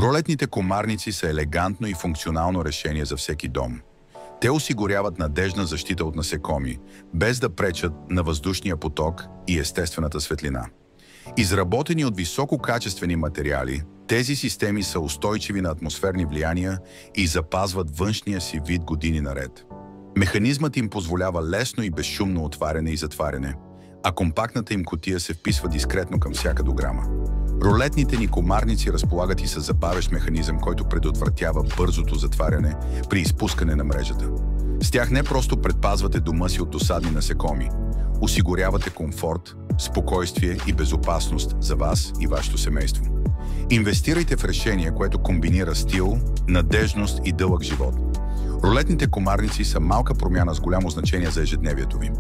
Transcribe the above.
Ролетните комарници са елегантно и функционално решение за всеки дом. Те осигуряват надеждна защита от насекоми, без да пречат на въздушния поток и естествената светлина. Изработени от висококачествени материали, тези системи са устойчиви на атмосферни влияния и запазват външния си вид години наред. Механизмът им позволява лесно и безшумно отваряне и затваряне, а компактната им кутия се вписва дискретно към всяка дограма. Ролетните ни комарници разполагат и с забавящ механизъм, който предотвратява бързото затваряне при изпускане на мрежата. С тях не просто предпазвате дома си от досадни насекоми, осигурявате комфорт, спокойствие и безопасност за вас и вашето семейство. Инвестирайте в решение, което комбинира стил, надеждност и дълъг живот. Ролетните комарници са малка промяна с голямо значение за ежедневието ви.